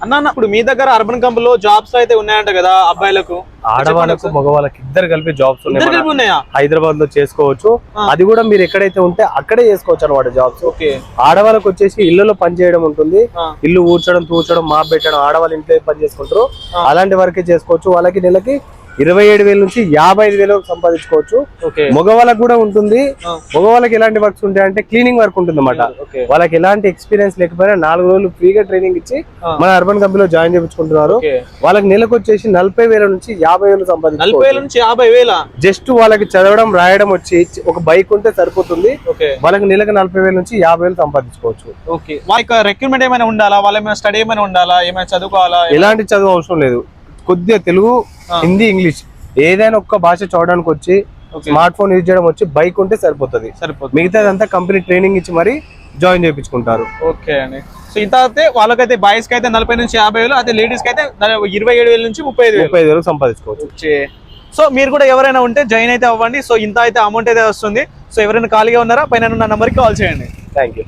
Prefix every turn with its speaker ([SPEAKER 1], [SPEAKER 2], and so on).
[SPEAKER 1] అన్న ఇప్పుడు మీ దగ్గర అర్బన్ కంపెనీలో జాబ్స్ అయితే ఉన్నాయంట కదా అబ్బాయిలకు
[SPEAKER 2] ఆడవాళ్ళకు మగవాళ్ళకి ఇద్దరు కలిపి జాబ్స్
[SPEAKER 1] ఉన్నాయా?
[SPEAKER 2] హైదరాబాద్ లో చేసుకోవచ్చు. అది కూడా మీరు ఎక్కడైతే ఉంటే అక్కడే చేసుకోవచ్చు అనమాట జాబ్స్. ఆడవాళ్ళకి వచ్చేసి ఇళ్లలో పని చేయడం ఉంటుంది. ఇల్లు ఊడ్చడం, తూడ్చడం, మాప్ పెట్టడం, ఆడవాళ్ళ ఇంట్లో పని చేసుకుంటారు. అలాంటి వరకే చేసుకోవచ్చు. వాళ్ళకి నెలకి 27,000 నుంచి 55,000 సంపాదించుకోవచ్చు. మగవాళ్ళకి కూడా ఉంటుంది. మగవాళ్ళకి ఎలాంటి వర్క్స్ ఉంటాయి అంటే క్లీనింగ్ వర్క్ ఉంటుంది అన్నమాట. వాళ్ళకి ఎలాంటి ఎక్స్పీరియన్స్ లేకపోయినా 4 రోజులు ఫ్రీగా ట్రైనింగ్ ఇచ్చి మన అర్బన్ కంపెనీలో జాయిన్ చేయించుకుంటున్నారు. వాళ్ళకి నెలకు వచ్చేసి 40,000 నుంచి 50,000 సంపాదించుకోవచ్చు. జస్ట్ వాళ్ళకి చదవడం, రాయడం వచ్చి ఒక బైక్ ఉంటే సరిపోతుంది. వాళ్ళకి నెలకు 40,000 నుంచి 50,000 సంపాదించుకోవచ్చు.
[SPEAKER 1] రిక్రూట్మెంట్ ఏమైనా ఉండాలా? వాళ్ళ ఏమైనా స్టడీ ఏమైనా ఉండాలా? ఏమైనా చదువుకోవాలా?
[SPEAKER 2] ఎలాంటి చదువు అవసరం లేదు. కొద్దిగా తెలుగు, హిందీ, ఇంగ్లీష్ ఏదైనా ఒక్క భాష చదవడానికి వచ్చి, స్మార్ట్ ఫోన్ యూజ్ చేయడం వచ్చి, బైక్ ఉంటే సరిపోతుంది. మిగతాదంతా కంపెనీ ట్రైనింగ్ ఇచ్చి మరి జాయిన్ చేయించుకుంటారు.
[SPEAKER 1] ఓకే అండి. సో ఇంత అయితే వాళ్ళకైతే బాయ్స్ కి అయితే 40 నుంచి 50,000, అదే లేడీస్ కి అయితే 27,000 నుంచి 35,000
[SPEAKER 2] సంపాదించుకోవచ్చు.
[SPEAKER 1] సో మీరు కూడా ఎవరైనా ఉంటే జాయిన్ అయితే అవ్వండి. సో ఇంత అయితే అమౌంట్ అయితే వస్తుంది. సో ఎవరైనా ఖాళీగా ఉన్నారా పైన ఉన్న నంబర్కి కాల్ చేయండి.
[SPEAKER 2] Thank you.